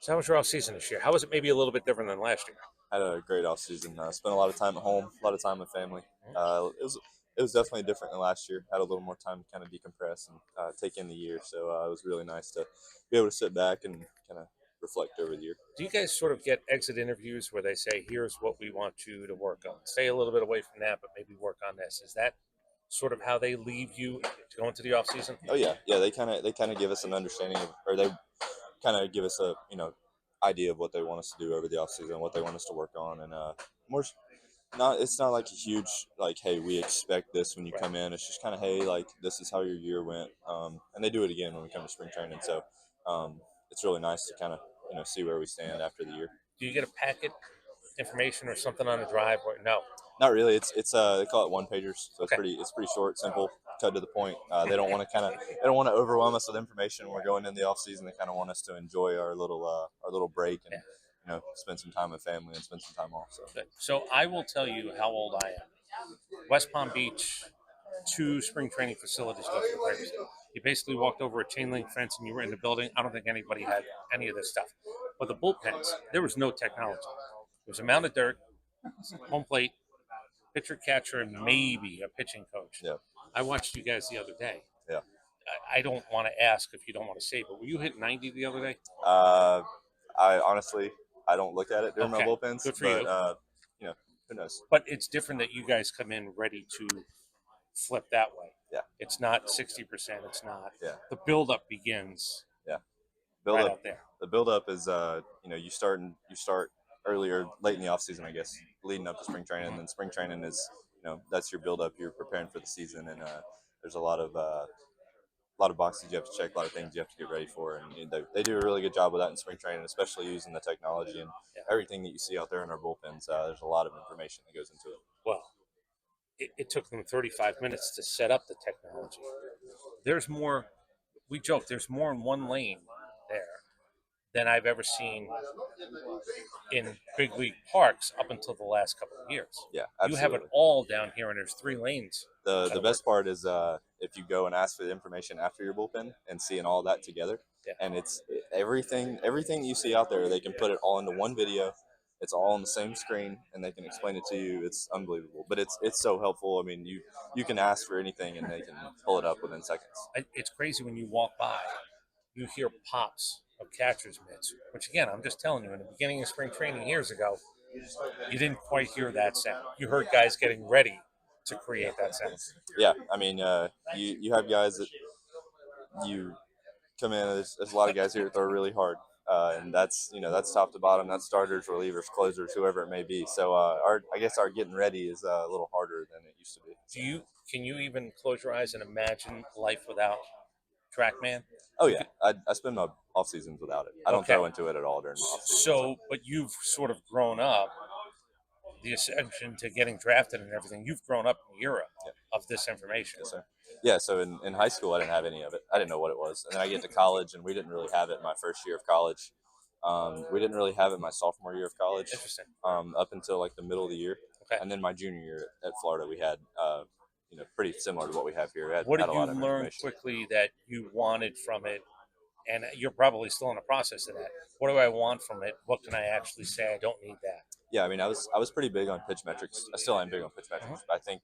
So how was your off season this year? How was it maybe a little bit different than last year? Had a great off season. Spent a lot of time at home, a lot of time with family. It was definitely different than last year. Had a little more time to kind of decompress and take in the year. So it was really nice to be able to sit back and kind of reflect over the year. Do you guys sort of get exit interviews where they say, "Here's what we want you to work on"? Stay a little bit away from that, but maybe work on this. Is that sort of how they leave you to go into the off season? Oh yeah. They kind of give us an understanding of, or they kind of give us a idea of what they want us to do over the off season, what they want us to work on, and more not it's not like a huge like, hey, we expect this when you Right. come in. It's just kind of, hey, like, this is how your year went, and they do it again when we come to spring training. So it's really nice to kind of see where we stand after the year. Do you get a packet information or something on the drive? Or no? Not really. It's they call it one pagers, so Okay. it's pretty short, simple, cut to the point. They don't want to they don't want to Yeah. overwhelm us with information. We're going in the off season. They kind of want us to enjoy our little break and spend some time with family and spend some time off. So Good. So I will tell you how old I am. West Palm Beach, two spring training facilities go for the Braves. You basically walked over a chain link fence and you were in the building. I don't think anybody had any of this stuff. But the bullpens, there was no technology. There was a mound of dirt, home plate, pitcher, catcher, and maybe a pitching coach. yeah, I watched you guys the other day. yeah. I don't want to ask if you don't want to say, but were you hit 90 the other day? Uh, I honestly I don't look at it during my Okay, bullpens, good for but you. you know who knows? But it's different that you guys come in ready to flip that way. Yeah, It's not 60%. It's not. yeah, The buildup begins yeah. Build right up. out there. The build up is you start earlier, late in the off season, I guess, leading up to spring training. And then spring training is that's your build up. You're preparing for the season, and there's a lot of boxes you have to check, a lot of things you have to get ready for, and they do a really good job with that in spring training, especially using the technology and Yeah. everything that you see out there in our bullpens. There's a lot of information that goes into it. Well, it took them 35 minutes to set up the technology. There's more. We joke. There's more in one lane there than I've ever seen in big league parks up until the last couple of years. Yeah, You have it absolutely. all down here, and there's three lanes. The Got to work. best part is if you go and ask for the information after your bullpen and seeing all that together, Yeah. and it's everything you see out there. They can put it all into one video. It's all on the same screen, and they can explain it to you. It's unbelievable, but it's so helpful. I mean, you can ask for anything, and they can pull it up within seconds. It's crazy when you walk by, you hear pops of catcher's mitts, which again, I'm just telling you, in the beginning of spring training years ago, you didn't quite hear that sound. You heard guys getting ready to create that sound. Yeah, I mean, you have guys that you come in. There's a lot of guys here that throw really hard, and that's top to bottom. That's starters, relievers, closers, whoever it may be. So I guess our getting ready is a little harder than it used to be. Do you Can you even close your eyes and imagine life without TrackMan? Oh yeah, I spend my off seasons without it. I don't Okay. throw into it at all during my off season. So So, but you've sort of grown up the ascension to getting drafted and everything. You've grown up in the era yeah, of this information. yes sir. Yeah, so in high school I didn't have any of it. I didn't know what it was, and then I get to college and we didn't really have it my first year of college. We didn't really have it my sophomore year of college, Interesting. up until like the middle of the year, Okay. and then my junior year at Florida we had pretty similar to what we have here. What Had did a you lot of learn information. quickly that you wanted from it? And you're probably still in the process of that. What do I want from it? What can I actually say? I don't need that. Yeah, I mean, I was pretty big on pitch metrics. I still am big on pitch Uh-huh. metrics. But I think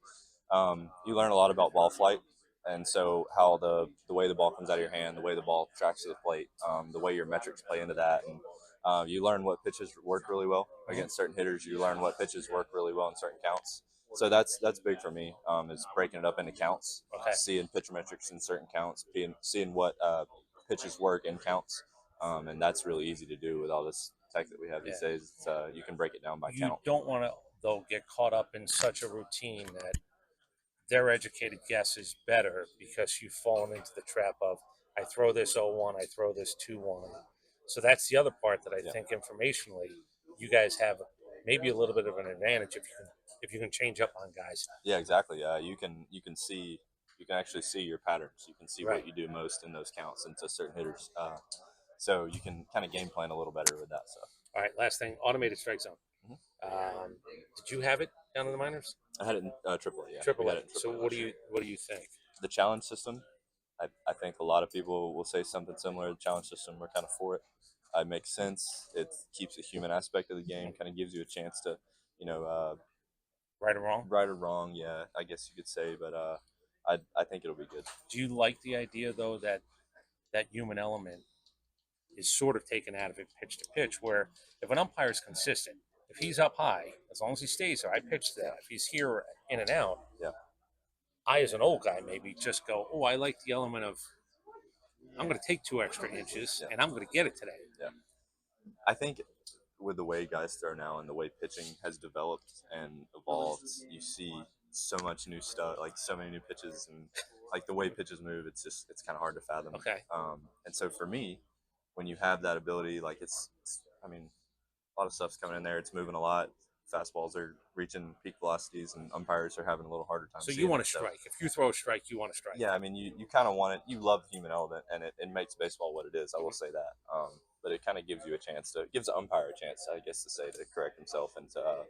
you learn a lot about ball flight, and so how the way the ball comes out of your hand, the way the ball tracks to the plate, the way your metrics play into that, and you learn what pitches work really well Uh-huh. against certain hitters. You learn what pitches work really well in certain counts. So that's big for me. Is breaking it up into counts, Okay. seeing pitch metrics in certain counts, seeing what pitches work in counts, and that's really easy to do with all this tech that we have Yeah. these days. You can break it down by You count. don't want to, though, get caught up in such a routine that their educated guess is better because you've fallen into the trap of I throw this 0-1, I throw this 2-1. So that's the other part that I Yeah. think informationally you guys have maybe a little bit of an advantage if you can change up on guys. Yeah, exactly. You can actually see your patterns. You can see Right. what you do most in those counts into certain hitters. So you can kind of game plan a little better with that stuff. All right, last thing, automated strike zone. Mhm. Did you have it down in the minors? I had it in AAA. Yeah, we Triple had A. it in So AAA last year. what do you think? The challenge system. I think a lot of people will say something similar. The challenge system. We're kind of for it. it makes sense. It keeps the human aspect of the game, kind of gives you a chance to, you know, Right or wrong? right or wrong. Yeah, I guess you could say, but I think it'll be good. Do you like the idea though that that human element is sort of taken out of it pitch to pitch, where if an umpire is consistent, if he's up high, as long as he stays there, I pitch to that. If he's here in and out, Yeah, I, as an old guy, maybe just go, oh, I like the element of I'm going to take 2 extra inches yeah, and I'm going to get it today. yeah. I think with the way guys throw now and the way pitching has developed and evolved, you see so much new stuff, like so many new pitches and like the way pitches move. It's kind of hard to fathom. Okay. And so for me, when you have that ability, like I mean, a lot of stuff's coming in there. It's moving a lot. Fastballs are reaching peak velocities, and umpires are having a little harder time. So you seeing want it. to strike. If you throw a strike, you want to strike. Yeah, I mean, you kind of want it. You love the human element, and it makes baseball what it is. I will say that. But it kind of gives you a chance to, gives the umpire a chance, I guess, to say to correct himself, and to,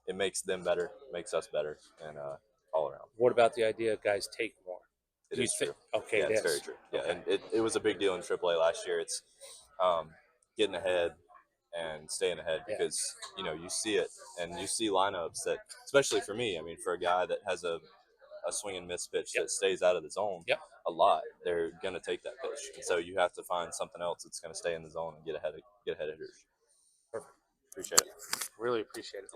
it makes them better, makes us better, and all around. What about the idea of guys take more? It Do you is true. Okay, Yeah, it it's is. very true. Yeah, Okay. and it was a big deal in AAA last year. It's getting ahead and staying ahead Yeah. because you see it, and you see lineups that, especially for me. I mean, for a guy that has a swing and miss pitch Yep. that stays out of the zone Yep. a lot, they're gonna take that pitch, and so you have to find something else that's gonna stay in the zone and get ahead of hitters. Perfect. Appreciate it. Really appreciate it.